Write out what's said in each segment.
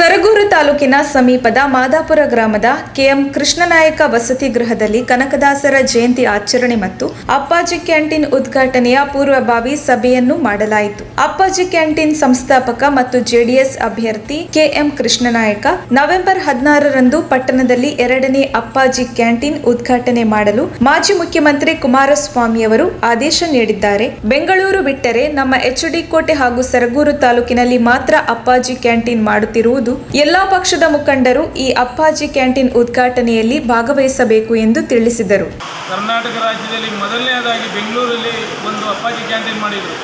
ಸರಗೂರು ತಾಲೂಕಿನ ಸಮೀಪದ ಮಾದಾಪುರ ಗ್ರಾಮದ ಕೆಎಂ ಕೃಷ್ಣನಾಯಕ ವಸತಿ ಗೃಹದಲ್ಲಿ ಕನಕದಾಸರ ಜಯಂತಿ ಆಚರಣೆ ಮತ್ತು ಅಪ್ಪಾಜಿ ಕ್ಯಾಂಟೀನ್ ಉದ್ಘಾಟನೆಯ ಪೂರ್ವಭಾವಿ ಸಭೆಯನ್ನು ಮಾಡಲಾಯಿತು. ಅಪ್ಪಾಜಿ ಕ್ಯಾಂಟೀನ್ ಸಂಸ್ಥಾಪಕ ಮತ್ತು ಜೆಡಿಎಸ್ ಅಭ್ಯರ್ಥಿ ಕೆಎಂ ಕೃಷ್ಣನಾಯಕ ನವೆಂಬರ್ 16ರಂದು ಪಟ್ಟಣದಲ್ಲಿ 2ನೇ ಅಪ್ಪಾಜಿ ಕ್ಯಾಂಟೀನ್ ಉದ್ಘಾಟನೆ ಮಾಡಲು ಮಾಜಿ ಮುಖ್ಯಮಂತ್ರಿ ಕುಮಾರಸ್ವಾಮಿಯವರು ಆದೇಶ ನೀಡಿದ್ದಾರೆ. ಬೆಂಗಳೂರು ಬಿಟ್ಟರೆ ನಮ್ಮ ಎಚ್.ಡಿ. ಕೋಟೆ ಹಾಗೂ ಸರಗೂರು ತಾಲೂಕಿನಲ್ಲಿ ಮಾತ್ರ ಅಪ್ಪಾಜಿ ಕ್ಯಾಂಟೀನ್ ಮಾಡುತ್ತಿರುವುದು ಎಲ್ಲಾ ಪಕ್ಷದ ಮುಖಂಡರು ಈ ಅಪ್ಪಾಜಿ ಕ್ಯಾಂಟೀನ್ ಉದ್ಘಾಟನೆಯಲ್ಲಿ ಭಾಗವಹಿಸಬೇಕು ಎಂದು ತಿಳಿಸಿದರು. ಕರ್ನಾಟಕ ರಾಜ್ಯದಲ್ಲಿ ಮೊದಲನೇದಾಗಿ ಬೆಂಗಳೂರಲ್ಲಿ ಒಂದು ಅಪ್ಪಾಜಿ ಕ್ಯಾಂಟೀನ್ ಮಾಡಿದರು.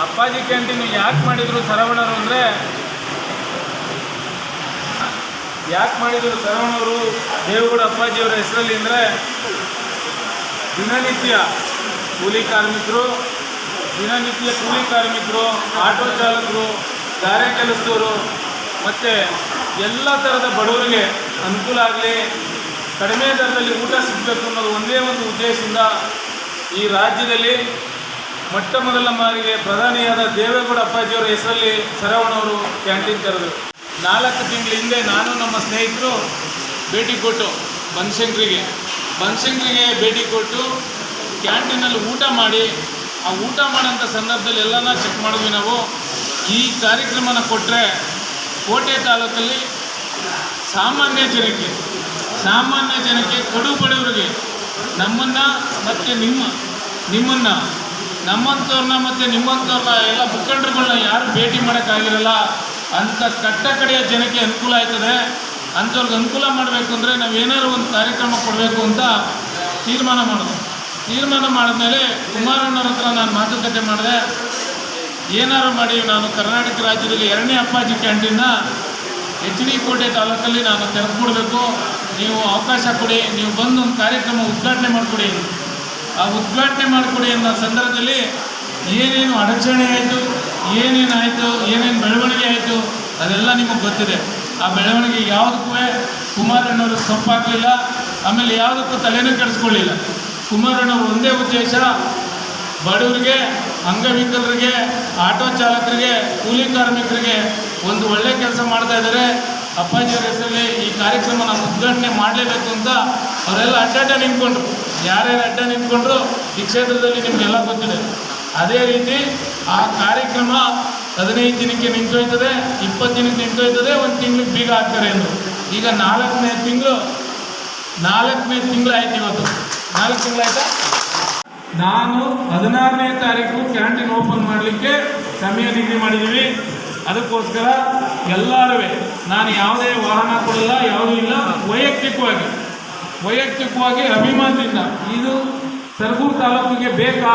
ಅಪ್ಪಾಜಿ ಕ್ಯಾಂಟೀನ್ ಯಾಕೆ ಮಾಡಿದರು ಸರವಣರು ಅಂದರೆ ದೇವೇಗೌಡ ಅಪ್ಪಾಜಿಯವರ ಹೆಸರಲ್ಲಿ ಅಂದರೆ ದಿನನಿತ್ಯ ಕೂಲಿ ಕಾರ್ಮಿಕರು, ಆಟೋ ಚಾಲಕರು, ಗಾರೆ ಕೆಲಸದವರು ಮತ್ತು ಎಲ್ಲ ಥರದ ಬಡವರಿಗೆ ಅನುಕೂಲ ಆಗಲಿ, ಕಡಿಮೆ ದರದಲ್ಲಿ ಊಟ ಸಿಗಬೇಕು ಅನ್ನೋದು ಒಂದೇ ಒಂದು ಉದ್ದೇಶದಿಂದ ಈ ರಾಜ್ಯದಲ್ಲಿ ಮೊಟ್ಟ ಮೊದಲ ಬಾರಿಗೆ ಪ್ರಧಾನಿಯಾದ ದೇವೇಗೌಡ ಅಪ್ಪಾಜಿಯವರ ಹೆಸರಲ್ಲಿ ಸರವಣವರು ಕ್ಯಾಂಟೀನ್ ತೆರೆದರು. 4 ತಿಂಗಳ ಹಿಂದೆ ನಾನು ನಮ್ಮ ಸ್ನೇಹಿತರು ಭೇಟಿ ಕೊಟ್ಟು ಬನಶಂಕರಿಗೆ ಭೇಟಿ ಕೊಟ್ಟು ಕ್ಯಾಂಟೀನಲ್ಲಿ ಊಟ ಮಾಡಿ ಆ ಊಟ ಮಾಡೋಂಥ ಸಂದರ್ಭದಲ್ಲಿ ಎಲ್ಲನ ಚೆಕ್ ಮಾಡಿದ್ವಿ. ನಾವು ಈ ಕಾರ್ಯಕ್ರಮನ ಕೊಟ್ಟರೆ ಕೋಟೆ ತಾಲೂಕಲ್ಲಿ ಸಾಮಾನ್ಯ ಜನಕ್ಕೆ ಕಡು ಬಡವರಿಗೆ ನಮ್ಮನ್ನು ಮತ್ತು ನಮ್ಮಂಥವ್ರನ್ನ ಮತ್ತು ನಿಮ್ಮಂಥವ್ರನ್ನ ಎಲ್ಲ ಮುಖಂಡರುಗಳನ್ನ ಯಾರು ಭೇಟಿ ಮಾಡೋಕ್ಕಾಗಿರಲ್ಲ ಅಂಥ ಕಡೆಯ ಜನಕ್ಕೆ ಅನುಕೂಲ ಆಯ್ತದೆ. ಅಂಥವ್ರಿಗೆ ಅನುಕೂಲ ಮಾಡಬೇಕು ಅಂದರೆ ನಾವೇನಾದ್ರು ಒಂದು ಕಾರ್ಯಕ್ರಮ ಕೊಡಬೇಕು ಅಂತ ತೀರ್ಮಾನ ಮಾಡಿದ್ಮೇಲೆ ಕುಮಾರಣ್ಣವ್ರ ಹತ್ರ ನಾನು ಮಾತುಕತೆ ಮಾಡಿದೆ. ಏನಾರು ಮಾಡಿ ನಾನು ಕರ್ನಾಟಕ ರಾಜ್ಯದಲ್ಲಿ 2ನೇ ಅಪ್ಪಾಜಿ ಕ್ಯಾಂಟೀನ್ನ ಎಚ್.ಡಿ. ಕೋಟೆ ತಾಲೂಕಲ್ಲಿ ನಾನು ತೆರೆದುಕೊಡ್ಬೇಕು, ನೀವು ಅವಕಾಶ ಕೊಡಿ, ನೀವು ಬಂದು ಒಂದು ಕಾರ್ಯಕ್ರಮ ಉದ್ಘಾಟನೆ ಮಾಡಿಕೊಡಿ. ಆ ಉದ್ಘಾಟನೆ ಮಾಡಿಕೊಡಿ ಅನ್ನೋ ಸಂದರ್ಭದಲ್ಲಿ ಏನೇನು ಅಡಚಣೆ ಆಯಿತು, ಏನೇನು ಬೆಳವಣಿಗೆ ಆಯಿತು ಅದೆಲ್ಲ ನಿಮಗೆ ಗೊತ್ತಿದೆ. ಆ ಬೆಳವಣಿಗೆ ಯಾವುದಕ್ಕೂ ಕುಮಾರಣ್ಣವರು ಸೊಪ್ಪಾಗಲಿಲ್ಲ, ಆಮೇಲೆ ಯಾವುದಕ್ಕೂ ತಲೆನೂ ಕೆಡಿಸ್ಕೊಳ್ಳಿಲ್ಲ. ಕುಮಾರಣ್ಣವರು ಒಂದೇ ಉದ್ದೇಶ, ಬಡವರಿಗೆ, ಅಂಗವಿಕಲರಿಗೆ, ಆಟೋ ಚಾಲಕರಿಗೆ, ಕೂಲಿ ಕಾರ್ಮಿಕರಿಗೆ ಒಂದು ಒಳ್ಳೆ ಕೆಲಸ ಮಾಡ್ತಾ ಇದ್ದಾರೆ. ಅಪ್ಪಾಜಿಯವರ ಹೆಸರಲ್ಲಿ ಈ ಕಾರ್ಯಕ್ರಮ ನಾವು ಉದ್ಘಾಟನೆ ಮಾಡಲೇಬೇಕು ಅಂತ ಅವರೆಲ್ಲ ಅಡ್ಡ ನಿಂತ್ಕೊಂಡ್ರು. ಯಾರ್ಯಾರು ಅಡ್ಡ ನಿಂತ್ಕೊಂಡ್ರು ಈ ಕ್ಷೇತ್ರದಲ್ಲಿ ನಿಮಗೆಲ್ಲ ಗೊತ್ತಿದೆ. ಅದೇ ರೀತಿ ಆ ಕಾರ್ಯಕ್ರಮ 15 ದಿನಕ್ಕೆ ನಿಂತೋಯ್ತದೆ, 20 ದಿನಕ್ಕೆ ನಿಂತೋಯ್ತದೆ, 1 ತಿಂಗಳಿಗೆ ಬೀಗ ಹಾಕ್ತಾರೆ ಅಂದರು. ಈಗ 4ನೇ ತಿಂಗಳು ಆಯ್ತು. ಇವತ್ತು 4 ತಿಂಗಳಾಯ್ತಾ. ನಾನು 16ನೇ ತಾರೀಕು ಕ್ಯಾಂಟೀನ್ ಓಪನ್ ಮಾಡಲಿಕ್ಕೆ ಸಮಯ ನಿಗದಿ ಮಾಡಿದ್ದೀವಿ. ಅದಕ್ಕೋಸ್ಕರ ಎಲ್ಲರೂ ನಾನು ಯಾವುದೇ ವಾಹನ ಕೊಡಲ್ಲ, ಯಾವುದೂ ಇಲ್ಲ, ವೈಯಕ್ತಿಕವಾಗಿ ಅಭಿಮಾನದಿಂದ ಇದು ಸರಗೂರು ತಾಲೂಕಿಗೆ ಬೇಕಾ,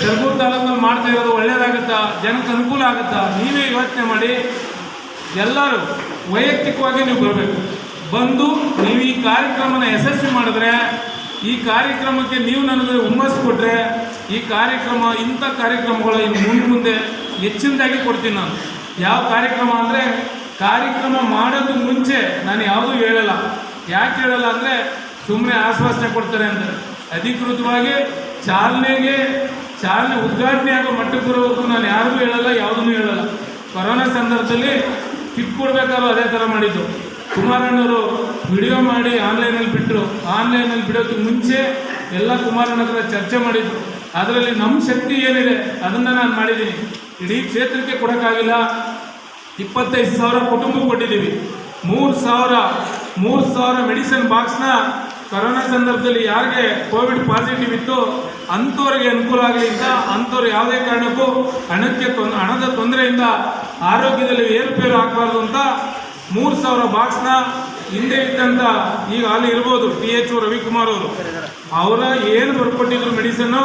ಸರಗೂರು ತಾಲೂಕಲ್ಲಿ ಮಾಡ್ತಾ ಇರೋದು ಒಳ್ಳೆಯದಾಗುತ್ತಾ, ಜನಕ್ಕೆ ಅನುಕೂಲ ಆಗುತ್ತಾ, ನೀವೇ ಯೋಚನೆ ಮಾಡಿ. ಎಲ್ಲರೂ ವೈಯಕ್ತಿಕವಾಗಿ ನೀವು ಬರಬೇಕು. ಬಂದು ನೀವು ಈ ಕಾರ್ಯಕ್ರಮನ ಯಶಸ್ವಿ ಮಾಡಿದ್ರೆ, ಈ ಕಾರ್ಯಕ್ರಮಕ್ಕೆ ನೀವು ನನಗೆ ಹುಮ್ಮಸ್ಸು ಕೊಟ್ಟರೆ, ಈ ಕಾರ್ಯಕ್ರಮ ಇಂಥ ಕಾರ್ಯಕ್ರಮಗಳು ಇನ್ನು ಮುಂದೆ ಹೆಚ್ಚಿನದಾಗಿ ಕೊಡ್ತೀನಿ. ನಾನು ಯಾವ ಕಾರ್ಯಕ್ರಮ ಅಂದರೆ ಕಾರ್ಯಕ್ರಮ ಮಾಡೋದು ಮುಂಚೆ ನಾನು ಯಾವುದೂ ಹೇಳಲ್ಲ. ಯಾಕೆ ಹೇಳಲ್ಲ ಅಂದರೆ ಸುಮ್ಮನೆ ಆಶ್ವಾಸನೆ ಕೊಡ್ತಾರೆ ಅಂತ. ಅಧಿಕೃತವಾಗಿ ಚಾಲನೆ ಉದ್ಘಾಟನೆ ಆಗೋ ಮಟ್ಟಕ್ಕೆ ಬರೋವರೆಗೂ ನಾನು ಯಾರಿಗೂ ಹೇಳಲ್ಲ, ಯಾವುದೂ ಹೇಳಲ್ಲ. ಕೊರೋನಾ ಸಂದರ್ಭದಲ್ಲಿ ಕಿಟ್ ಕೊಡಬೇಕಾದ್ರೂ ಅದೇ ಥರ ಮಾಡಿದ್ದು. ಕುಮಾರಣ್ಣವರು ವಿಡಿಯೋ ಮಾಡಿ ಆನ್ಲೈನಲ್ಲಿ ಬಿಟ್ಟರು. ಆನ್ಲೈನಲ್ಲಿ ಬಿಡೋಕ್ಕೆ ಮುಂಚೆ ಎಲ್ಲ ಕುಮಾರಣ್ಣ ಹತ್ರ ಚರ್ಚೆ ಮಾಡಿದ್ರು. ಅದರಲ್ಲಿ ನಮ್ಮ ಶಕ್ತಿ ಏನಿದೆ ಅದನ್ನು ನಾನು ಮಾಡಿದ್ದೀನಿ. ಇಡೀ ಕ್ಷೇತ್ರಕ್ಕೆ ಕೊಡೋಕ್ಕಾಗಿಲ್ಲ. 25,000 ಕುಟುಂಬಕ್ಕೆ ಕೊಟ್ಟಿದ್ದೀವಿ. 3,000 ಮೆಡಿಸಿನ್ ಬಾಕ್ಸ್ನ ಕೊರೋನಾ ಸಂದರ್ಭದಲ್ಲಿ ಯಾರಿಗೆ ಕೋವಿಡ್ ಪಾಸಿಟಿವ್ ಇತ್ತು ಅಂಥವ್ರಿಗೆ ಅನುಕೂಲ ಆಗಲಿ ಅಂತ, ಅಂಥವ್ರು ಯಾವುದೇ ಕಾರಣಕ್ಕೂ ಹಣದ ತೊಂದರೆಯಿಂದ ಆರೋಗ್ಯದಲ್ಲಿ ಏರುಪೇರು ಆಗಬಾರ್ದು ಅಂತ 3,000 ಬಾಕ್ಸ್ನ ಹಿಂದೆ ಇದ್ದಂಥ ಈಗ ಅಲ್ಲಿ ಇರ್ಬೋದು THO ರವಿಕುಮಾರ್ ಅವರ ಏನು ಬರ್ಕೊಟ್ಟಿದ್ರು ಮೆಡಿಸನ್ನು,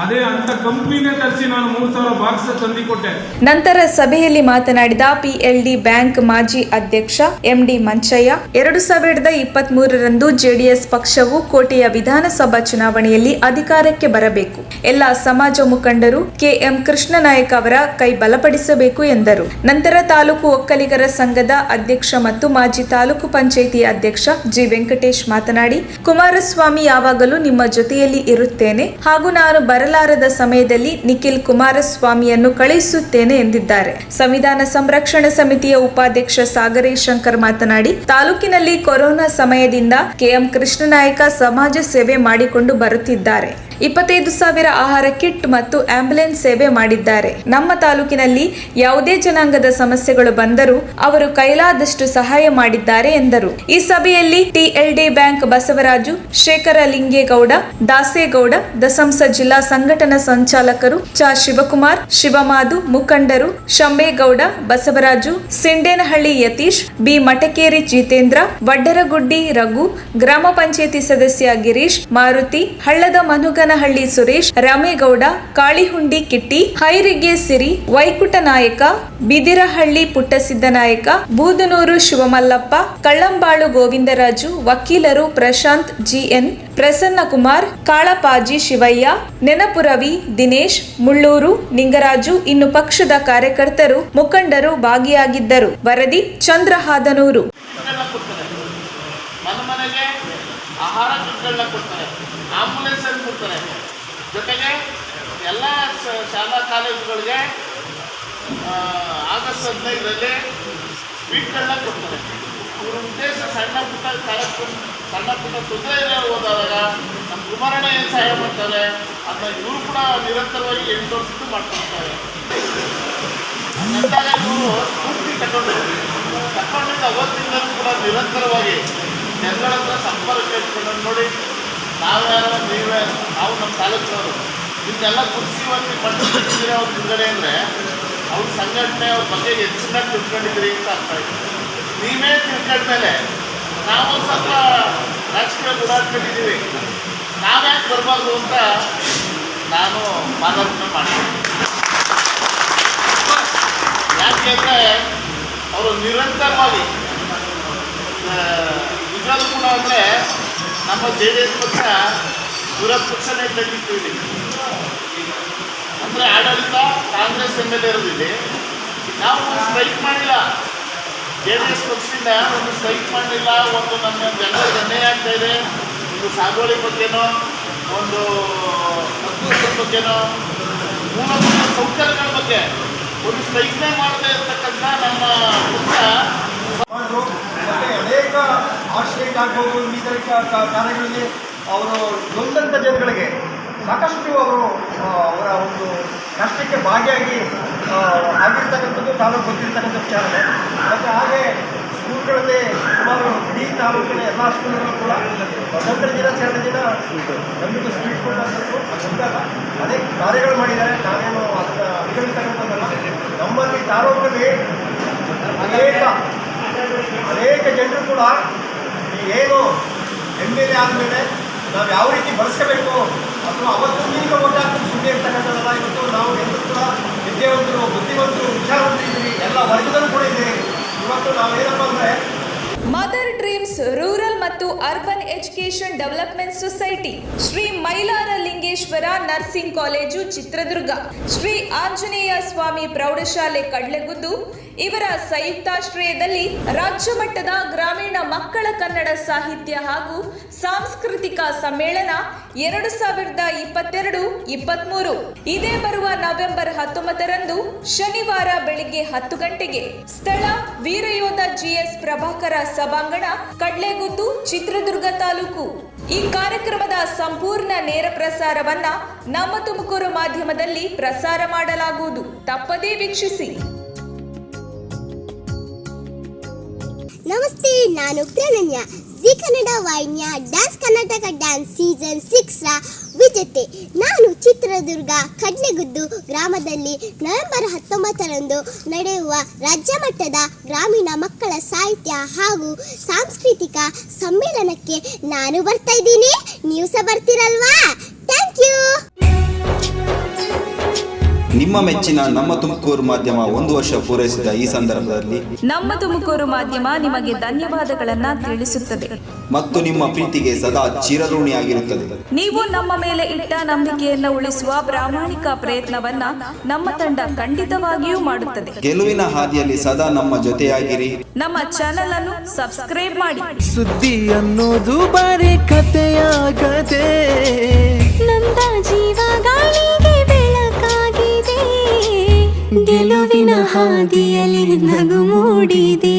ಅದೇ ಅಂತ ಕಂಪ್ನಿನೇ ತರಿಸಿ ನಾನು 3,000 ಬಾಕ್ಸ್ ತಂದಿಕೊಟ್ಟೆ. ನಂತರ ಸಭೆಯಲ್ಲಿ ಮಾತನಾಡಿದ PLD ಬ್ಯಾಂಕ್ ಮಾಜಿ ಅಧ್ಯಕ್ಷ MD ಮಂಚಯ್ಯ, 2023ರಂದು JDS ಪಕ್ಷವು ಕೋಟೆಯ ವಿಧಾನಸಭಾ ಚುನಾವಣೆಯಲ್ಲಿ ಅಧಿಕಾರಕ್ಕೆ ಬರಬೇಕು. ಎಲ್ಲ ಸಮಾಜ ಮುಖಂಡರು KM ಕೃಷ್ಣನಾಯಕ ಅವರ ಕೈ ಬಲಪಡಿಸಬೇಕು ಎಂದರು. ನಂತರ ತಾಲೂಕು ಒಕ್ಕಲಿಗರ ಸಂಘದ ಅಧ್ಯಕ್ಷ ಮತ್ತು ಮಾಜಿ ತಾಲೂಕು ಪಂಚಾಯಿತಿ ಅಧ್ಯಕ್ಷ G ವೆಂಕಟೇಶ್ ಮಾತನಾಡಿ, ಕುಮಾರಸ್ವಾಮಿ ಯಾವಾಗಲೂ ನಿಮ್ಮ ಜೊತೆಯಲ್ಲಿ ಇರುತ್ತೇನೆ ಹಾಗೂ ನಾನು ಬರಲಾರದ ಸಮಯದಲ್ಲಿ ನಿಖಿಲ್ ಕುಮಾರಸ್ವಾಮಿಯನ್ನು ಕಳುಹಿಸುತ್ತೇನೆ ಎಂದಿದ್ದಾರೆ. ಸಂವಿಧಾನ ಸಂರಕ್ಷಣಾ ಸಮಿತಿಯ ಉಪಾಧ್ಯಕ್ಷ ಸಾಗರೇಶ್ ಶಂಕರ್ ಮಾತನಾಡಿ, ತಾಲೂಕಿನಲ್ಲಿ ಕೊರೋನಾ ಸಮಯದಿಂದ ಕೆಎಂ ಕೃಷ್ಣನಾಯಕ ಸಮಾಜ ಸೇವೆ ಮಾಡಿಕೊಂಡು ಬರುತ್ತಿದ್ದಾರೆ. 25,000 ಆಹಾರ ಕಿಟ್ ಮತ್ತು ಆಂಬ್ಯುಲೆನ್ಸ್ ಸೇವೆ ಮಾಡಿದ್ದಾರೆ. ನಮ್ಮ ತಾಲೂಕಿನಲ್ಲಿ ಯಾವುದೇ ಜನಾಂಗದ ಸಮಸ್ಯೆಗಳು ಬಂದರೂ ಅವರು ಕೈಲಾದಷ್ಟು ಸಹಾಯ ಮಾಡಿದ್ದಾರೆ ಎಂದರು. ಈ ಸಭೆಯಲ್ಲಿ ಟಿಎಲ್ಡಿ ಬ್ಯಾಂಕ್ ಬಸವರಾಜು, ಶೇಖರ ಲಿಂಗೇಗೌಡ, ದಾಸೇಗೌಡ, ದಸಂಸ ಜಿಲ್ಲಾ ಸಂಘಟನಾ ಸಂಚಾಲಕರು ಚ ಶಿವಕುಮಾರ್, ಶಿವಮಾಧು, ಮುಖಂಡರು ಶಂಬೇಗೌಡ, ಬಸವರಾಜು, ಸಿಂಡೇನಹಳ್ಳಿ ಯತೀಶ್, ಬಿ ಮಟಕೇರಿ ಜಿತೇಂದ್ರ, ವಡ್ಡರಗುಡ್ಡಿ ರಘು, ಗ್ರಾಮ ಪಂಚಾಯತಿ ಸದಸ್ಯ ಗಿರೀಶ್, ಮಾರುತಿ, ಹಳ್ಳದ ಮನುಗನಹಳ್ಳಿ ಸುರೇಶ್, ರಾಮೇಗೌಡ, ಕಾಳಿಹುಂಡಿ ಕಿಟ್ಟಿ, ಹೈರಿಗೆ ಸಿರಿ, ವೈಕುಟ ನಾಯಕ, ಬಿದಿರಹಳ್ಳಿ ಪುಟ್ಟಸಿದ್ದನಾಯಕ, ಬೂದನೂರು ಶಿವಮಲ್ಲಪ್ಪ, ಕಳ್ಳಂಬಾಳು ಗೋವಿಂದರಾಜು, ವಕೀಲರು ಪ್ರಶಾಂತ್ ಜಿಎನ್, ಪ್ರಸನ್ನಕುಮಾರ್, ಕಾಳಪಾಜಿ ಶಿವಯ್ಯ, ನೆನಪುರವಿ ದಿನೇಶ್, ಮುಳ್ಳೂರು ನಿಂಗರಾಜು, ಇನ್ನು ಪಕ್ಷದ ಕಾರ್ಯಕರ್ತರು ಮುಖಂಡರು ಭಾಗಿಯಾಗಿದ್ದರು. ವರದಿ ಚಂದ್ರಹಾದನೂರು. ಮನೆಗೆ ಆಹಾರ ಕಿಟ್ಗಳನ್ನ ಕೊಡ್ತಾರೆ, ಆಂಬುಲೆನ್ಸ್ ಅನ್ನು ಕೊಡ್ತಾರೆ. ಜೊತೆಗೆ ಎಲ್ಲ ಶಾಲಾ ಕಾಲೇಜುಗಳಿಗೆ ಆಗಸ್ಟ್ 15ರಲ್ಲಿ ಸ್ವೀಟ್ಗಳನ್ನ ಕೊಡ್ತಾರೆ. ಇವ್ರ ಉದ್ದೇಶ ಸಣ್ಣ ಪುಟ್ಟ ಕಾರ್ಯಕ್ರಮ, ಸಣ್ಣ ಪುಟ್ಟ ತೊಂದರೆ ಹೋದಾಗ ನಮ್ಮ ಕುಮಾರಣ್ಣ ಏನು ಸಹಾಯ ಮಾಡ್ತಾರೆ ಅದನ್ನ ಇವರು ಕೂಡ ನಿರಂತರವಾಗಿ 8 ವರ್ಷದ್ದು ಮಾಡ್ಕೊಳ್ತಾರೆ. ನಂತರ ಇವರು ಸ್ಫೂರ್ತಿ ತಗೊಂಡಿದ್ದ ಅವತ್ತಿಂದಲೂ ಕೂಡ ನಿರಂತರವಾಗಿ ಜನಗಳ ಹತ್ರ ಸಂಪರ್ಕ ಇಟ್ಕೊಂಡು ನೋಡಿ ನಾವ್ಯಾರೋ ನೀವೇ ನಾವು ನಮ್ಮ ತಾಲೂಕಿನವರು ಇದನ್ನೆಲ್ಲ ಕುರ್ಸಿವಾಗಿ ಪಂಚಾಯತ್ ಅವ್ರ ಹಿಂದ್ಗಡೆ ಅಂದರೆ ಅವ್ರ ಸಂಘಟನೆ ಅವ್ರ ಬಗ್ಗೆ ಹೆಚ್ಚಿನಾಗಿ ತಿಳ್ಕೊಂಡಿದ್ರಿ ಅಂತ ಅರ್ಥ ಆಯ್ತು. ನೀವೇ ತಿಳ್ಕೊಂಡ್ಮೇಲೆ ನಾವು ಸ್ವಲ್ಪ ರಾಜಕೀಯ ಓಡಾಡ್ಕೊಂಡಿದ್ದೀವಿ, ನಾವ್ಯಾಕೆ ಬರಬಾರ್ದು ಅಂತ ನಾನು ಮಾತಾಡ್ಕೊಂಡು ಮಾಡ್ತೀನಿ. ಯಾಕೆ ಅಂದರೆ ಅವರು ನಿರಂತರವಾಗಿ ನಿಜವಾಗ್ಲೂ ಕೂಡ ಅಂದರೆ ನಮ್ಮ JDS ಪಕ್ಷ ವಿರೋಧ ಪಕ್ಷನೇ ಕಂಡಿದ್ದೀವಿ. ಅಂದರೆ ಆಡಳಿತ ಕಾಂಗ್ರೆಸ್ MLA ಇರೋದಿಲ್ಲಿ ನಾವು ಸ್ಟ್ರೈಕ್ ಮಾಡಿಲ್ಲ. JDS ಪಕ್ಷದಿಂದ ಒಂದು ಸ್ಟ್ರೈಕ್ ಮಾಡಲಿಲ್ಲ. ಒಂದು ನಮ್ಮ ಜನರಿಗೆ ಅನ್ಯಾಯ ಆಗ್ತಾ ಇದೆ, ಒಂದು ಸಾಗುವಳಿ ಬಗ್ಗೆನೋ, ಒಂದು ಮಕ್ಕಳ ಬಗ್ಗೆನೋ, ಮೂಲಭೂತ ಸೌಕರ್ಯಗಳ ಬಗ್ಗೆ ಒಂದು ಸ್ಟ್ರೈಕ್ನೇ ಮಾಡದೇ ಇರತಕ್ಕಂಥ ನಮ್ಮ ಪಕ್ಷ ಅನೇಕ ಆಶ್ರಯ ಆಗ್ಬೋದು, ಇನ್ನಿತರ ಕಾರ್ಯಗಳಲ್ಲಿ ಅವರು ನೊಂದಂಥ ಜನಗಳಿಗೆ ಸಾಕಷ್ಟು ಅವರು ಅವರ ಒಂದು ಕಷ್ಟಕ್ಕೆ ಭಾಗಿಯಾಗಿ ಆಗಿರ್ತಕ್ಕಂಥದ್ದು ತಾನು ಗೊತ್ತಿರ್ತಕ್ಕಂಥ ವಿಚಾರನೆ. ಮತ್ತು ಹಾಗೆ ಸ್ಕೂಲ್ಗಳಲ್ಲಿ ಸುಮಾರು ಇಡೀ ತಾಲೂಕಿನ ಎಲ್ಲ ಸ್ಕೂಲ್ಗಳು ಕೂಡ ಸ್ವತಂತ್ರ ದಿನ ಸೇರಿದ ದಿನ ನಮ್ಮದು ಸ್ಟ್ರೀಟ್ ಫುಡ್ ಆಗಬೇಕು ಬಂದಾಗ ಅನೇಕ ಕಾರ್ಯಗಳು ಮಾಡಿದ್ದಾರೆ. ನಾವೇನು ಅದನ್ನು ಅನುಗಮಿಸ್ತಕ್ಕಂಥದ್ದಲ್ಲ. ನಮ್ಮಲ್ಲಿ ತಾಲೂಕಲ್ಲಿ ಅನೇಕ ಜನರು ಕೂಡ ಏನು MLA ಆದಮೇಲೆ ನಾವು ಯಾವ ರೀತಿ ಬಳಸಬೇಕು ಅಥವಾ ಅವತ್ತು ಈಗ ಒಟ್ಟಾಗ್ತದೆ ಸುಮ್ಮನೆ ಇರ್ತಕ್ಕಂಥದ್ದಲ್ಲ. ಇವತ್ತು ನಾವು ಎಲ್ಲರೂ ಕೂಡ ವಿದ್ಯಾವಂತರು, ಬುದ್ಧಿವಂತರು, ವಿಚಾರವಂತರು ಇದ್ದೀವಿ, ಎಲ್ಲ ವರ್ಗದಲ್ಲೂ ಕೂಡ ಇದ್ದೀವಿ. ಇವತ್ತು ನಾವೇನಪ್ಪ ಅಂದರೆ ಮದರ್ ಡ್ರೀಮ್ಸ್ ರೂರಲ್ ಮತ್ತು urban education development society, Shri Mylara Lingeshwara nursing college Chitradurga, Shri Anjaneya Swamy ಪ್ರೌಢಶಾಲೆ ಕಡ್ಲೆಗುದ್ದು ಇವರ ಸಂಯುಕ್ತಾಶ್ರಯದಲ್ಲಿ ರಾಜ್ಯ ಮಟ್ಟದ ಗ್ರಾಮೀಣ ಮಕ್ಕಳ ಕನ್ನಡ ಸಾಹಿತ್ಯ ಹಾಗೂ ಸಾಂಸ್ಕೃತಿಕ ಸಮ್ಮೇಳನ 2022-23 ಇದೇ ಬರುವ ನವೆಂಬರ್ 19ರಂದು ಶನಿವಾರ ಬೆಳಿಗ್ಗೆ 10 ಗಂಟೆಗೆ. ಸ್ಥಳ ವೀರಯೋಧ GS ಪ್ರಭಾಕರ ಸಭಾಂಗಣ, ಕಡ್ಲೆಗುದ್ದು, ಚಿತ್ರದುರ್ಗ ತಾಲೂಕು. ಈ ಕಾರ್ಯಕ್ರಮದ ಸಂಪೂರ್ಣ ನೇರ ಪ್ರಸಾರವನ್ನ ನಮ್ಮ ತುಮಕೂರು ಮಾಧ್ಯಮದಲ್ಲಿ ಪ್ರಸಾರ ಮಾಡಲಾಗುವುದು. ತಪ್ಪದೇ ವೀಕ್ಷಿಸಿ. ನಮಸ್ತೆ, ನಾನು ಪ್ರಣನ್ಯ. ಜಿ ಕನ್ನಡ ವಾಹಿನಿಯ ಡ್ಯಾನ್ಸ್ ಕರ್ನಾಟಕ ಡ್ಯಾನ್ಸ್ ಸೀಸನ್ 6ರ ವಿಜೇತೆ. ನಾನು ಚಿತ್ರದುರ್ಗ ಕಡ್ಲೆಗುದ್ದು ಗ್ರಾಮದಲ್ಲಿ ನವೆಂಬರ್ 19ರಂದು ನಡೆಯುವ ರಾಜ್ಯ ಮಟ್ಟದ ಗ್ರಾಮೀಣ ಮಕ್ಕಳ ಸಾಹಿತ್ಯ ಹಾಗೂ ಸಾಂಸ್ಕೃತಿಕ ಸಮ್ಮೇಳನಕ್ಕೆ ನಾನು ಬರ್ತಾ ಇದ್ದೀನಿ. ನೀವು ಸಹ ಬರ್ತೀರಲ್ವಾ? Thank you. ನಿಮ್ಮ ಮೆಚ್ಚಿನ ನಮ್ಮ ತುಮಕೂರು ಮಾಧ್ಯಮ 1 ವರ್ಷ ಪೂರೈಸಿದ ಈ ಸಂದರ್ಭದಲ್ಲಿ ನಮ್ಮ ತುಮಕೂರು ಮಾಧ್ಯಮ ನಿಮಗೆ ಧನ್ಯವಾದಗಳನ್ನ ತಿಳಿಸುತ್ತದೆ ಮತ್ತು ನಿಮ್ಮ ಪ್ರೀತಿಗೆ ಸದಾ ಚಿರಋಣಿಯಾಗಿರುತ್ತದೆ. ನೀವು ನಮ್ಮ ಮೇಲೆ ಇಟ್ಟ ನಂಬಿಕೆಯನ್ನು ಉಳಿಸುವ ಪ್ರಾಮಾಣಿಕ ಪ್ರಯತ್ನವನ್ನ ನಮ್ಮ ತಂಡ ಖಂಡಿತವಾಗಿಯೂ ಮಾಡುತ್ತದೆ. ಗೆಲುವಿನ ಹಾದಿಯಲ್ಲಿ ಸದಾ ನಮ್ಮ ಜೊತೆಯಾಗಿರಿ. ನಮ್ಮ ಚಾನೆಲ್ ಅನ್ನು ಸಬ್ಸ್ಕ್ರೈಬ್ ಮಾಡಿ. ಸುದ್ದಿ ಅನ್ನೋದು ಬರೀ ಕಥೆಯಾಗದೆ ನೊಂದ ಜೀವ ಗಾಳಿಗೆ ಬೆಳಕಾಗಿದೆ, ಗೆಲುವಿನ ಹಾದಿಯಲ್ಲಿ ನಗು ಮೂಡಿದೆ.